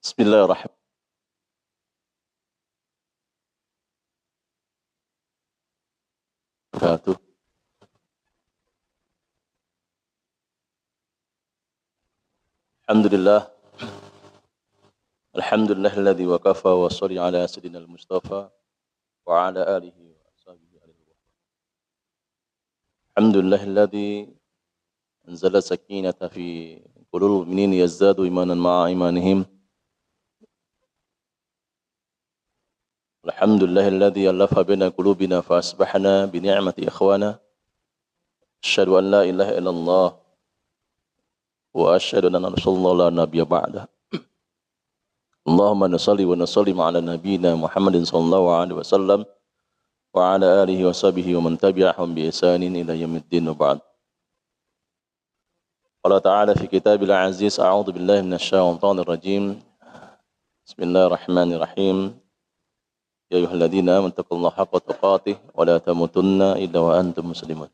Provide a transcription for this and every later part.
Bismillahirrahmanirrahim. Alhamdulillah. Alhamdulillahilladzi wa kafa wa sholli ala sayyidinal Mustafa wa ala alihi wa ashabihi ajma'in. Alhamdulillahilladzi anzala sakinata fi qulubil mu'minin yazdadu imanan ma'a imanihim. Alhamdulillahilladzi alafa baina qulubina fa asbahna bi ni'mati ikhwana. Asyhadu an la ilaha illallah wa asyhadu anna rasulullah la nabiyya ba'da. Allahumma nusalli wa nusallim ala nabiyyina Muhammadin sallallahu alaihi wasallam wa ala alihi wa sahbihi wa man tabi'ahum bi ihsanin ila yaumiddin wa ba'd. Qala ta'ala fi kitabil aziz, a'udzu billahi minasy syaithanir rajim. Bismillahirrahmanirrahim. Ya ayyuhalladzina amanu taqullaha haqqa tuqatih wa la tamutunna illa wa antum muslimun.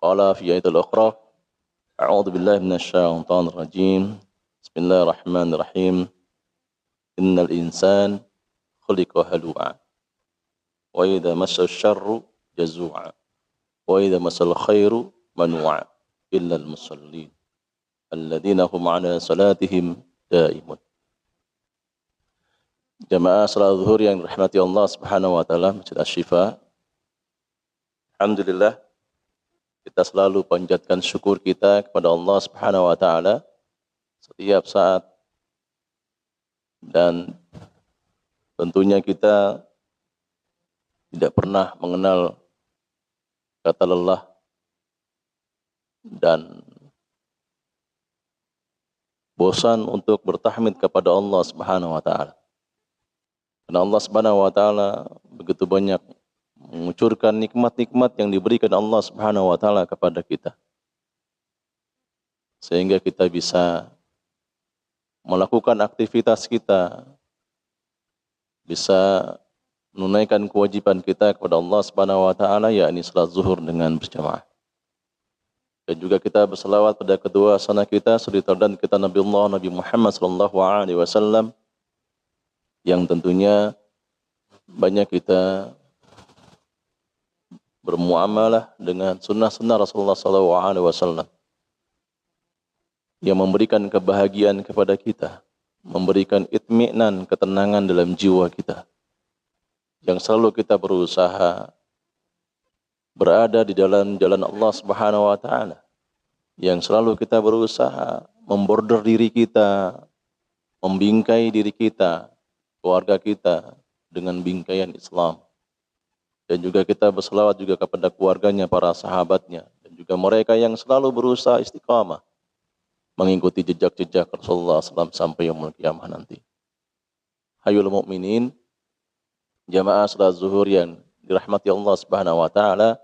Qala fi ayatil ukhra, a'udzu billahi minasy syaithanir rajim. Bismillahirrahmanirrahim. Innal insan khuliqa halu'a wa idza massahu syarru jazu'a wa idza massal khairu manu'a illa al musallin alladzina hum 'ala salatihim daimun. Jamaah salat zuhur yang dirahmati Allah Subhanahu wa taala, Masjid Asy-Syifa. Alhamdulillah, kita selalu panjatkan syukur kita kepada Allah Subhanahu wa taala setiap saat. Dan tentunya kita tidak pernah mengenal kata lelah dan bosan untuk bertahmid kepada Allah Subhanahu wa taala. Karena Allah Subhanahu wa taala begitu banyak mengucurkan nikmat-nikmat yang diberikan Allah Subhanahu wa taala kepada kita. Sehingga kita bisa melakukan aktivitas kita, bisa menunaikan kewajiban kita kepada Allah Subhanahu wa taala, yakni salat zuhur dengan berjamaah. Dan juga kita berselawat pada kedua sanak kita, suri teladan kita Nabi Muhammad sallallahu alaihi wasallam, yang tentunya banyak kita bermuamalah dengan sunnah-sunnah Rasulullah sallallahu alaihi wasallam yang memberikan kebahagiaan kepada kita, memberikan itminan, ketenangan dalam jiwa kita, yang selalu kita berusaha berada di dalam jalan Allah Subhanahu wa taala, yang selalu kita berusaha memborder diri kita, membingkai diri kita, keluarga kita dengan bingkaian Islam. Dan juga kita berselawat juga kepada keluarganya, para sahabatnya, dan juga mereka yang selalu berusaha istiqamah mengikuti jejak-jejak Rasulullah SAW sampai yaumul qiyamah nanti. Hayul mukminin, jamaah salat zuhur yang dirahmati Allah Subhanahu wa taala,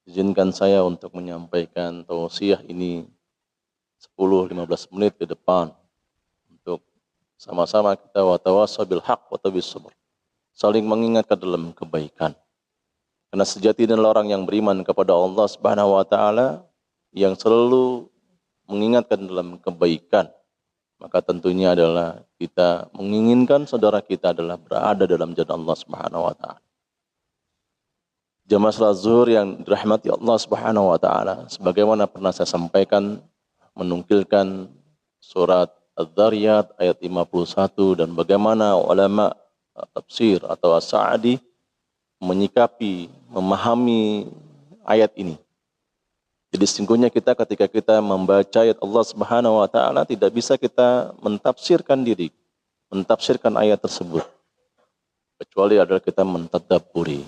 izinkan saya untuk menyampaikan tausiah ini 10-15 menit ke depan untuk sama-sama kita watawassaw bil haqq wa tawis sabr, saling mengingatkan dalam kebaikan. Karena sejati adalah orang yang beriman kepada Allah Subhanahu wa taala, yang selalu mengingatkan dalam kebaikan, maka tentunya adalah kita menginginkan saudara kita adalah berada dalam jalan Allah Subhanahu wa taala. Jamaah salat zuhur yang dirahmati Allah Subhanahu wa taala, sebagaimana pernah saya sampaikan, menukilkan surat Az-Zariyat ayat 51 dan bagaimana ulama tafsir atau As-Sa'di menyikapi, memahami ayat ini. Jadi sesungguhnya kita ketika kita membaca ayat Allah Subhanahu wa taala tidak bisa kita mentafsirkan diri, mentafsirkan ayat tersebut, kecuali adalah kita mentadabburi.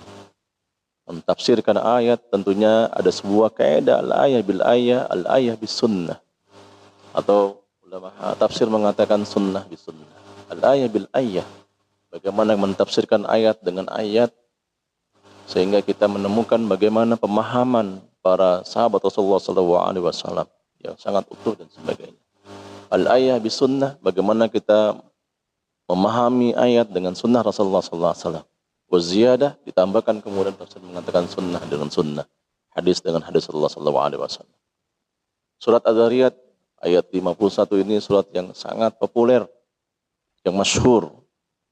Mentafsirkan ayat tentunya ada sebuah kaidah al-ayah bil ayah, al-ayah bis sunnah. Atau ulama tafsir mengatakan sunnah bis sunnah. Al-ayah bil ayah. Bagaimana mentafsirkan ayat dengan ayat sehingga kita menemukan bagaimana pemahaman para sahabat Rasulullah SAW yang sangat utuh dan sebagainya. Al-ayah bis sunnah, bagaimana kita memahami ayat dengan sunnah Rasulullah SAW. Waziyadah ditambahkan kemudian tafsir mengatakan sunnah dengan sunnah, hadis dengan hadis Rasulullah sallallahu alaihi wasallam. Surat Adz-Dzariyat ayat 51 ini surat yang sangat populer, yang masyhur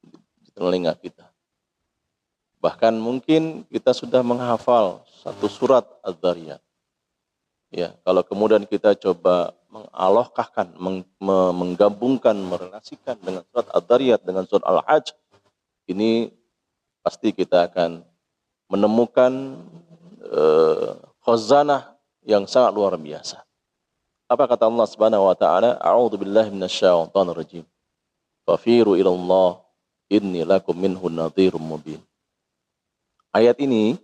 di telinga kita. Bahkan mungkin kita sudah menghafal satu surat Adz-Dzariyat. Ya, kalau kemudian kita coba mengalokahkan, menggabungkan, merelasikan dengan surat Adz-Dzariyat dengan surat Al-Hajj, ini pasti kita akan menemukan khazanah yang sangat luar biasa. Apa kata Allah Subhanahu wa taala? A'udzu billahi minasyaitonir rajim. Fafiru ilallah inni lakum minhu nadhirum mubin. Ayat ini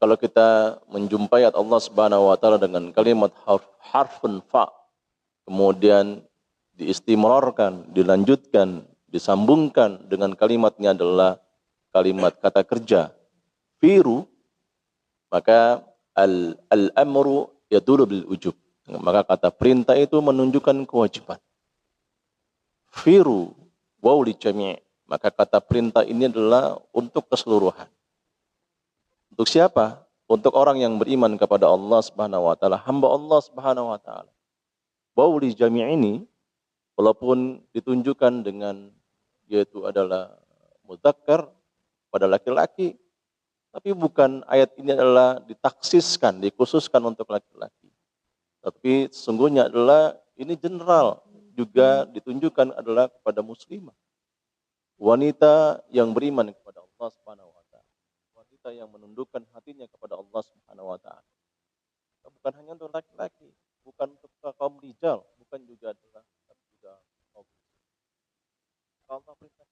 kalau kita menjumpai ayat Allah Subhanahu wa taala dengan kalimat harfun fa, kemudian diistimrarkan, dilanjutkan, disambungkan dengan kalimatnya adalah kalimat kata kerja firu, maka al-amru yadullu bil ujub. Maka kata perintah itu menunjukkan kewajiban. Firu waw li jami', maka kata perintah ini adalah untuk keseluruhan. Untuk siapa? Untuk orang yang beriman kepada Allah Subhanahu wa taala, hamba Allah Subhanahu wa taala. Waw li jami' ini walaupun ditunjukkan dengan yaitu adalah mudzakkar pada laki-laki, tapi bukan ayat ini adalah ditaksiskan, dikhususkan untuk laki-laki. Tapi sesungguhnya adalah ini general, juga ditunjukkan adalah kepada muslimah. Wanita yang beriman kepada Allah Subhanahu wa taala. Wanita yang menundukkan hatinya kepada Allah Subhanahu wa taala. Bukan hanya untuk laki-laki, bukan untuk kaum rijal, bukan juga adalah kaum. Allah perintahkan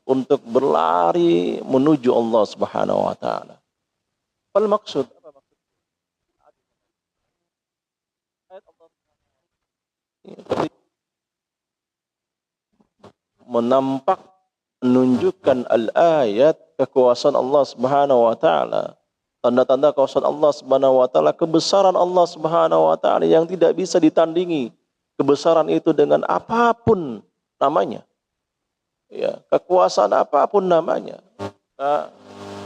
untuk berlari menuju Allah Subhanahu wa taala. Apa maksud? Menampak, menunjukkan al-ayat kekuasaan Allah Subhanahu wa taala, tanda-tanda kekuasaan Allah Subhanahu wa taala, kebesaran Allah Subhanahu wa taala yang tidak bisa ditandingi. Kebesaran itu dengan apapun namanya. Ya, kekuasaan apapun namanya. Nah,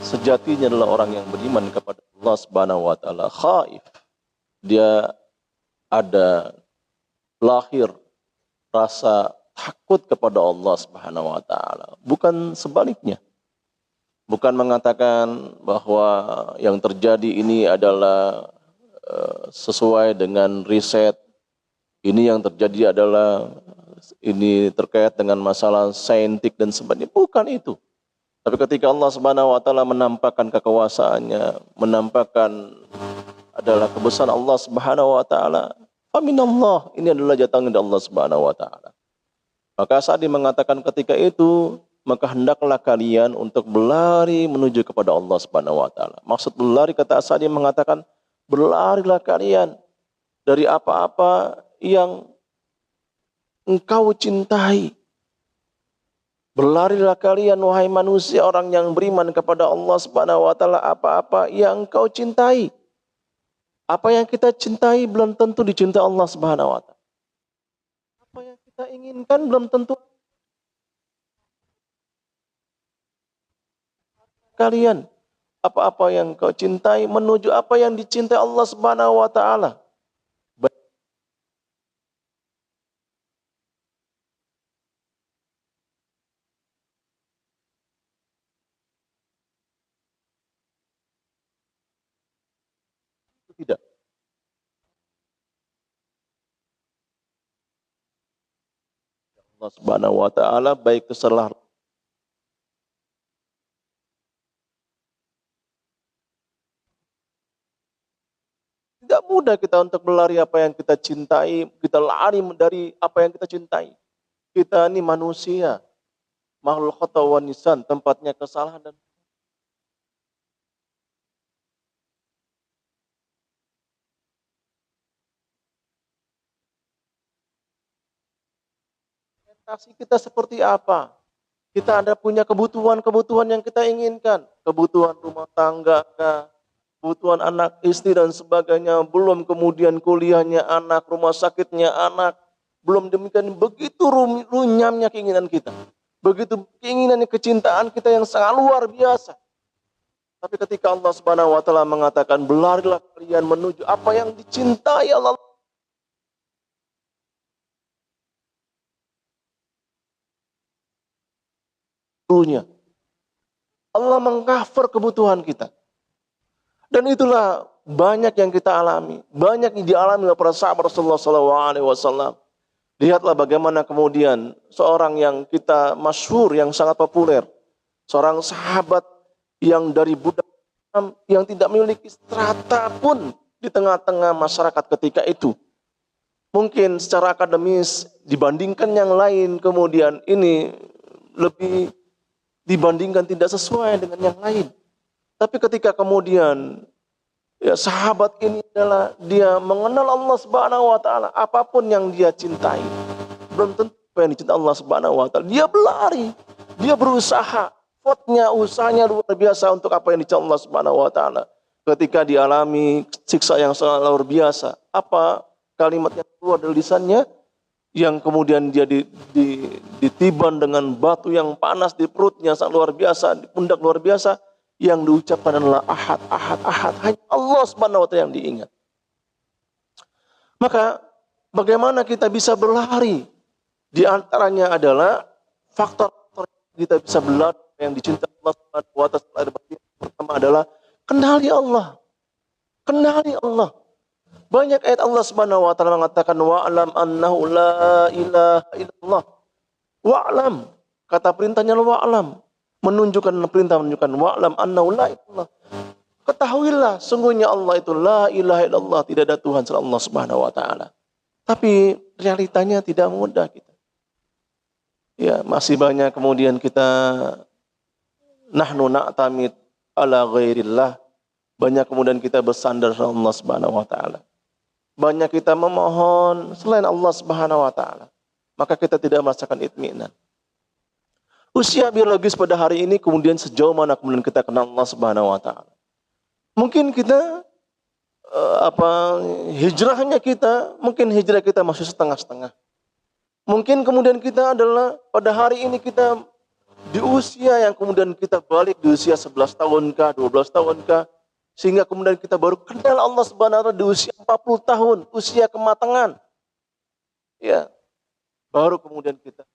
sejatinya adalah orang yang beriman kepada Allah Subhanahu wa taala khaif. Dia ada lahir rasa takut kepada Allah Subhanahu wa taala, bukan sebaliknya. Bukan mengatakan bahwa yang terjadi ini adalah sesuai dengan riset. Ini yang terjadi adalah ini terkait dengan masalah saintik dan sebagainya. Bukan itu. Tapi ketika Allah Subhanahu wa taala menampakkan kekuasaannya, menampakkan adalah kebesaran Allah Subhanahu wa taala, faminallah, ini adalah jatah dari Allah Subhanahu wa taala. Maka saat dia mengatakan ketika itu, maka hendaklah kalian untuk berlari menuju kepada Allah Subhanahu wa taala. Maksud berlari, kata saat dia mengatakan berlarilah kalian dari apa-apa yang engkau cintai. Berlarilah kalian wahai manusia, orang yang beriman kepada Allah Subhanahu wa taala, apa-apa yang engkau cintai. Apa yang kita cintai belum tentu dicintai Allah Subhanahu wa taala. Apa yang kita inginkan belum tentu. Kalian, apa-apa yang kau cintai menuju apa yang dicintai Allah Subhanahu wa taala. Tidak. Allah Subhanahu wa taala baik kesalahan. Tidak mudah kita untuk berlari apa yang kita cintai, kita lari dari apa yang kita cintai. Kita ini manusia, makhluk khata wa nisan, tempatnya kesalahan dan orientasi kita seperti apa? Kita ada punya kebutuhan-kebutuhan yang kita inginkan, kebutuhan rumah tangga, kebutuhan anak istri dan sebagainya, belum kemudian kuliahnya anak, rumah sakitnya anak, belum demikian begitu runyamnya keinginan kita. begitu keinginan kecintaan kita yang sangat luar biasa. Tapi ketika Allah Subhanahu wa taala mengatakan berlarilah kalian menuju apa yang dicintai Allah, Allah mengcover kebutuhan kita. Dan itulah banyak yang kita alami, banyak yang dialami oleh para sahabat Rasulullah SAW. Lihatlah bagaimana kemudian seorang yang kita masyhur, yang sangat populer, seorang sahabat yang dari budak yang tidak memiliki strata pun di tengah-tengah masyarakat ketika itu. Mungkin secara akademis dibandingkan yang lain, kemudian ini lebih dibandingkan tidak sesuai dengan yang lain. Tapi ketika kemudian ya, sahabat ini adalah dia mengenal Allah Subhanahu wa taala, apapun yang dia cintai, belum tentu apa yang dicintai Allah Subhanahu wa taala. Dia berlari, dia berusaha, usahanya luar biasa untuk apa yang dicintai Allah Subhanahu wa taala. Ketika dialami siksa yang sangat luar biasa, apa kalimat yang keluar dari lisannya? Yang kemudian dia ditiban dengan batu yang panas di perutnya sangat luar biasa, di pundak luar biasa. Yang diucapkan adalah ahad, ahad, ahad. Hanya Allah Subhanahu wa taala yang diingat. Maka bagaimana kita bisa berlari? Di antaranya adalah faktor kita bisa berlari yang dicintai Allah Subhanahu wa taala. Pertama adalah kenali Allah. Kenali Allah. Banyak ayat Allah Subhanahu wa taala mengatakan wa'lam annahu la ilaha illallah. Wa'lam. Kata perintahnya wa'lam. Menunjukkan wa'lam annahu la ilallah. Ketahuilah sungguhnya Allah itu la ilaha illallah, tidak ada Tuhan selain Allah Subhanahu wa taala. Tapi realitanya tidak mudah kita. Ya, masih banyak kemudian kita nahnu na'tamid ala ghairillah. Banyak kemudian kita bersandar sama Allah Subhanahu wa taala. Banyak kita memohon selain Allah Subhanahu wa taala. Maka kita tidak merasakan itminan. Usia biologis pada hari ini kemudian sejauh mana kemudian kita kenal Allah Subhanahu wa taala. Mungkin kita hijrah kita masih setengah-setengah. Mungkin kemudian kita adalah pada hari ini kita di usia yang kemudian kita balik di usia 11 tahun kah, 12 tahun kah, sehingga kemudian kita baru kenal Allah Subhanahu wa taala di usia 40 tahun, usia kematangan. Ya. Baru kemudian kita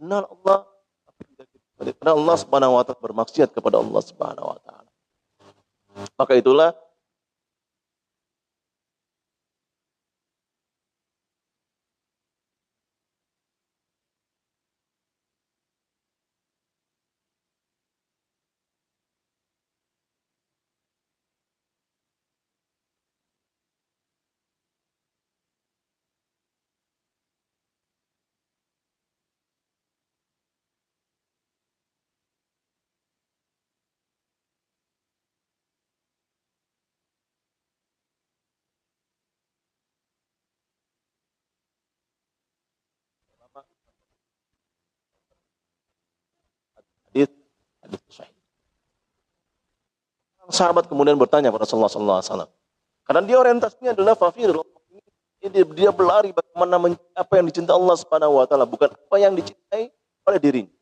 kenal Allah, karena Allah Subhanahu wa taala bermaksiat kepada Allah Subhanahu wa taala. Maka itulah hadis sahih. Sahabat kemudian bertanya kepada Rasulullah SAW. Karena dia orientasinya adalah fafirul. Dia berlari bagaimana apa yang dicintai Allah Subhanahu wa taala, bukan apa yang dicintai oleh dirinya.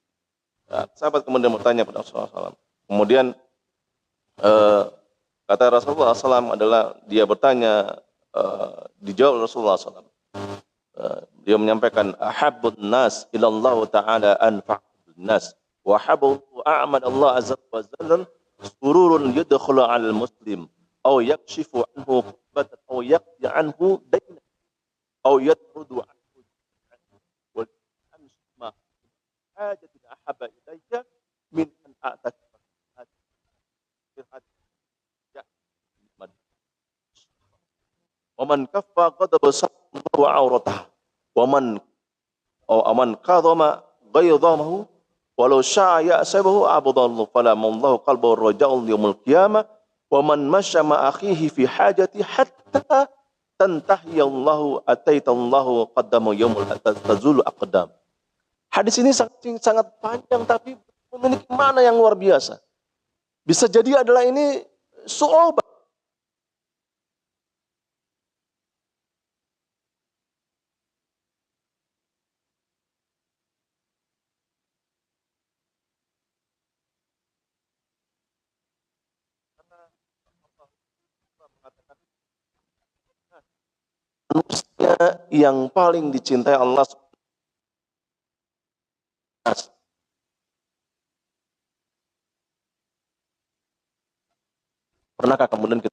Nah, sahabat kemudian bertanya kepada Rasulullah SAW. Kemudian kata Rasulullah SAW adalah dia bertanya, dijawab Rasulullah SAW. Dia menyampaikan ahabbun nas ilallah ta'ala anfa'un nas wa habbu a'mal Allah azza wa jalla sururun yadkhulu 'alal muslim aw yakshifu anhu qurbatan aw yaqdi anhu dayna aw yatrudu anhu wa amsma hajatin ahabba ilayya min an a'taka wa man kaffa ghadaba wa 'auratah wa man aman qadama ghaydahu walau syaa ya'sabahu abadallahu fala mallahu qalbahu raja'ul yaumil qiyamah wa man masya ma akhihi fi hajati hatta tantahi Allahu ataitallahu qaddamu yaumul tazulu aqdam. Hadis ini sangat panjang tapi memiliki makna yang luar biasa. Bisa jadi adalah ini su'ubah. Manusia yang paling dicintai Allah. Pernahkah kemudian kita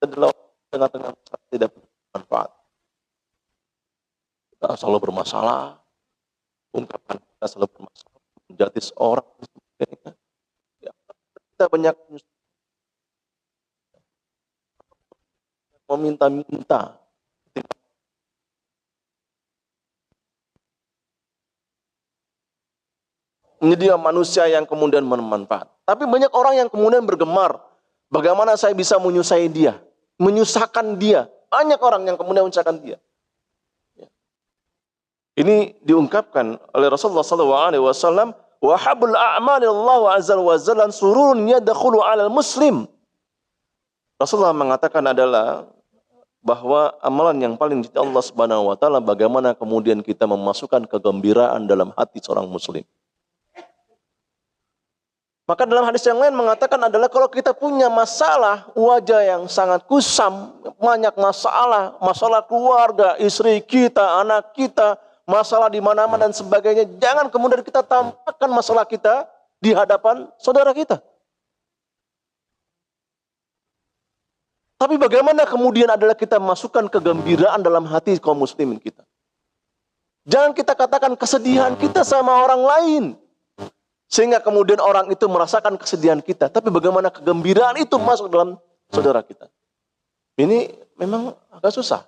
adalah tengah-tengah tidak bermanfaat? Kita selalu bermasalah, ungkapan kita selalu bermasalah, menjadi seorang. Ya, kita banyak meminta-minta. Menjadi manusia yang kemudian bermanfaat. Tapi banyak orang yang kemudian bergemar, bagaimana saya bisa menyusahkan dia, menyusahkan dia. Banyak orang yang kemudian menyusahkan dia. Ini diungkapkan oleh Rasulullah SAW, wa habul a'mali Allah azza wa jalla sururun yadkhulu 'alal muslim. Rasulullah mengatakan adalah bahwa amalan yang paling dicintai Allah Subhanahu wa taala bagaimana kemudian kita memasukkan kegembiraan dalam hati seorang muslim. Maka dalam hadis yang lain mengatakan adalah kalau kita punya masalah, wajah yang sangat kusam, banyak masalah, masalah keluarga, istri kita, anak kita, masalah di mana-mana dan sebagainya, jangan kemudian kita tampakkan masalah kita di hadapan saudara kita. Tapi bagaimana kemudian adalah kita masukkan kegembiraan dalam hati kaum muslimin kita. Jangan kita katakan kesedihan kita sama orang lain, sehingga kemudian orang itu merasakan kesedihan kita. Tapi bagaimana kegembiraan itu masuk dalam saudara kita. Ini memang agak susah.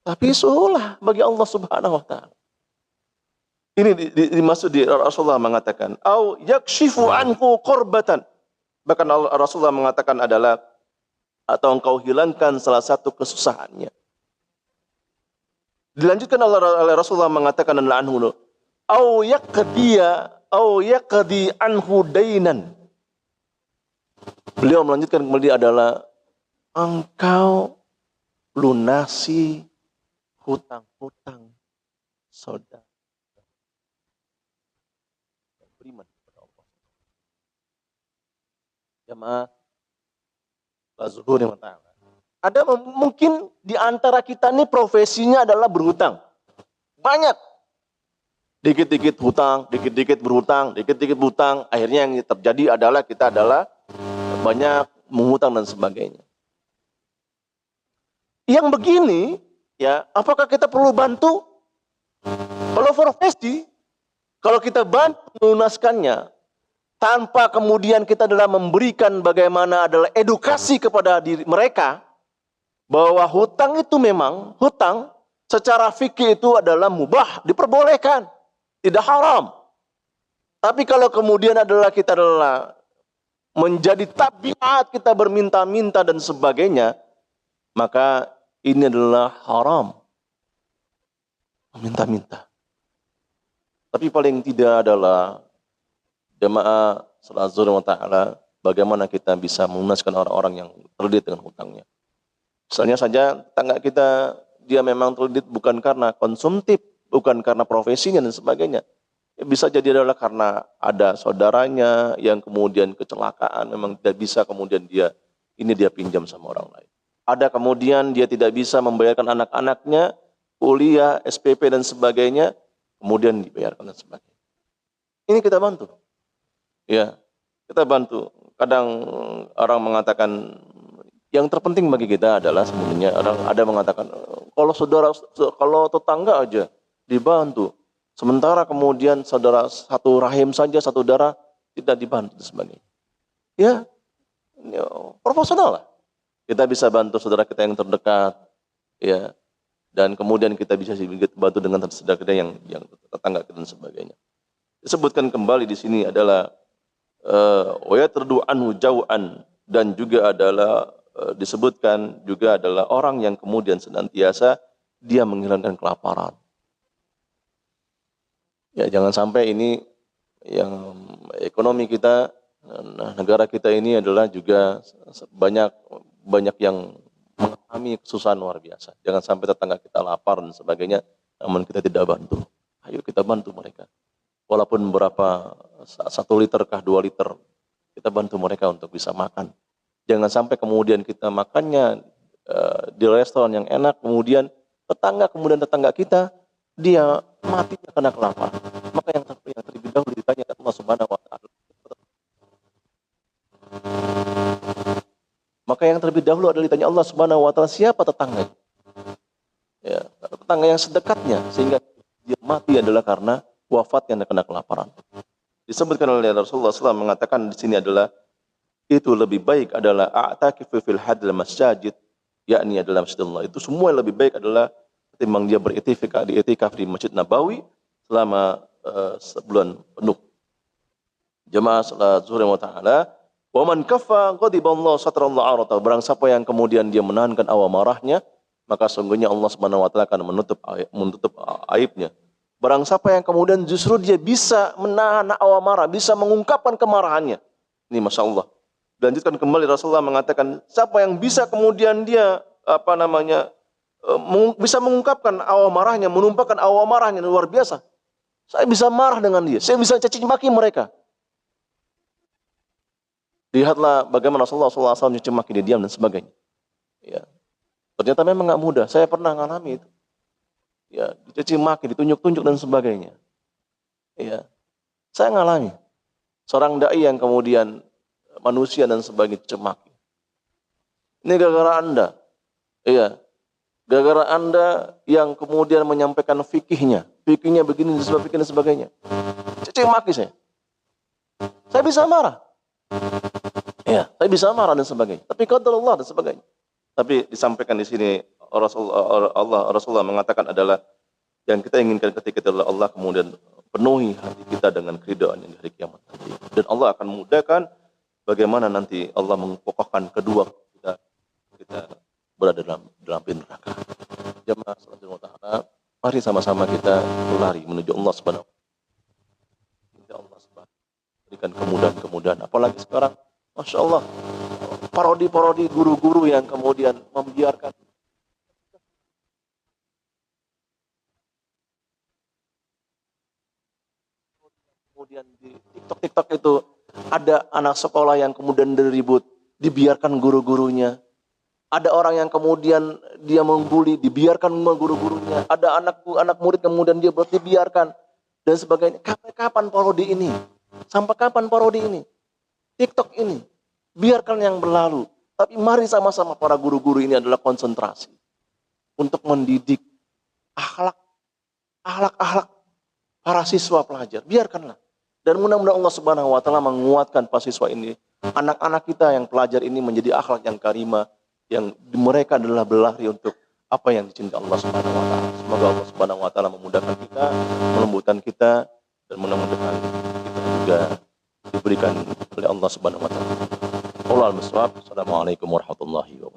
Tapi sulah bagi Allah Subhanahu wa taala. Ini dimaksud di Rasulullah mengatakan, au yakshifu anhu qurbatan. Bahkan Rasulullah mengatakan adalah atau engkau hilangkan salah satu kesusahannya. Dilanjutkan oleh Rasulullah mengatakan adalah anhu, au yaqdi anhu dainan. Beliau melanjutkan kemudian adalah engkau lunasi hutang-hutang saudara. Beriman kepada Allah. Jamaah Zuhur yang ta'ala. Ada mungkin di antara kita ini profesinya adalah berhutang. Banyak. Dikit-dikit hutang, dikit-dikit berhutang, dikit-dikit berhutang. Akhirnya yang terjadi adalah kita adalah banyak menghutang dan sebagainya. Yang begini, ya, apakah kita perlu bantu? Kalau profesi, kalau kita bantu melunaskannya, tanpa kemudian kita adalah memberikan bagaimana adalah edukasi kepada diri mereka, bahwa hutang itu memang, hutang secara fikih itu adalah mubah, diperbolehkan, tidak haram. Tapi kalau kemudian adalah kita adalah menjadi tabiat kita berminta-minta dan sebagainya, maka ini adalah haram. Meminta-minta. Tapi paling tidak adalah jamaah salat zuhur wa ta'ala, bagaimana kita bisa melunaskan orang-orang yang terlilit dengan hutangnya. Misalnya saja tetangga kita, dia memang terlilit bukan karena konsumtif, bukan karena profesinya dan sebagainya. Bisa jadi adalah karena ada saudaranya yang kemudian kecelakaan, memang tidak bisa kemudian dia pinjam sama orang lain. Ada kemudian dia tidak bisa membayarkan anak-anaknya, kuliah, SPP dan sebagainya, kemudian dibayarkan dan sebagainya. Ini kita bantu. Ya, kita bantu. Kadang orang mengatakan yang terpenting bagi kita adalah sebenarnya orang ada mengatakan kalau tetangga aja dibantu, sementara kemudian saudara satu rahim saja, satu darah tidak dibantu dan sebagainya. Ya, proporsional lah. Kita bisa bantu saudara kita yang terdekat, ya, dan kemudian kita bisa bantu dengan saudara kita yang tetangga kita dan sebagainya. Disebutkan kembali di sini adalah wa yatrdu anhu jau'an, dan juga adalah disebutkan juga adalah orang yang kemudian senantiasa dia menghilangkan kelaparan. Ya, jangan sampai ini yang ekonomi kita Nah, negara kita ini adalah juga banyak banyak yang mengalami kesusahan luar biasa. Jangan sampai tetangga kita lapar dan sebagainya, namun kita tidak bantu. Ayo kita bantu mereka. Walaupun berapa 1 liter kah 2 liter, kita bantu mereka untuk bisa makan. Jangan sampai kemudian kita makannya di restoran yang enak, kemudian tetangga kita dia mati karena kelaparan. Maka yang terlebih dahulu ditanya Allah Subhanahu wa taala. Maka yang terlebih dahulu adalah ditanya Allah Subhanahu wa taala, siapa tetangga? Ya, tetangga yang sedekatnya sehingga dia mati adalah karena wafatnya karena kelaparan. Disebutkan oleh Rasulullah SAW mengatakan di sini adalah itu lebih baik adalah a'takifu fil hadil masjid, yakni adalah masjidillah. Itu semua lebih baik adalah ketimbang dia beritikaf di Masjid Nabawi selama sebulan penuh. Jemaah salat zuhur wa ta'ala, wa man kaffa ghadiballahu satrallahu aurata. Barang siapa yang kemudian dia menahankan awa marahnya, maka sungguhnya Allah Subhanahu wa taala akan menutup aibnya. Barang siapa yang kemudian justru dia bisa menahan awa marah, bisa mengungkapkan kemarahannya. Ini Masya Allah. Dilanjutkan kembali Rasulullah mengatakan, siapa yang bisa kemudian dia bisa mengungkapkan awa marahnya, menumpahkan awa marahnya luar biasa. Saya bisa marah dengan dia, saya bisa caci maki mereka. Lihatlah bagaimana Rasulullah SAW caci maki, dia diam dan sebagainya. Ya. Ternyata memang nggak mudah. Saya pernah mengalami itu. Ya, dicaci maki, ditunjuk-tunjuk dan sebagainya. Ya, saya ngalami. Seorang dai yang kemudian manusia dan sebagainya dicaci maki. Ini gara-gara Anda. Iya. Gara-gara Anda yang kemudian menyampaikan fikihnya begini dan sebagainya. Caci maki saya. Saya bisa marah. Ya, saya bisa marah dan sebagainya. Tapi qadarullah dan sebagainya. Tapi disampaikan di sini Rasulullah mengatakan adalah yang kita inginkan ketika itu adalah Allah kemudian penuhi hati kita dengan keridhaan yang di hari kiamat nanti. Dan Allah akan memudahkan bagaimana nanti Allah mengokohkan kedua kita berada dalam api neraka. Jemaah salat Jumat taala, mari sama-sama kita berlari menuju Allah Subhanahu wa taala. Allah Subhanahu berikan kemudahan-kemudahan. Apalagi sekarang, Masya Allah, parodi-parodi guru-guru yang kemudian membiarkan kemudian di TikTok itu ada anak sekolah yang kemudian diribut, dibiarkan guru-gurunya. Ada orang yang kemudian dia membuli, dibiarkan guru-gurunya. Ada anak murid kemudian dia dibiarkan dan sebagainya. Kapan parodi ini? Sampai kapan parodi ini? TikTok ini. Biarkan yang berlalu. Tapi mari sama-sama para guru-guru ini adalah konsentrasi untuk mendidik akhlak para siswa pelajar. Biarkanlah. Dan mudah-mudahan Allah Subhanahu wa taala menguatkan para siswa ini. Anak-anak kita yang pelajar ini menjadi akhlak yang karimah, yang mereka adalah berlari untuk apa yang dicintai Allah Subhanahu wa taala. Semoga Allah Subhanahu wa taala memudahkan kita, melembutkan kita, dan mudah-mudahan kita juga diberikan oleh Allah Subhanahu wa taala. Assalamualaikum warahmatullahi wabarakatuh.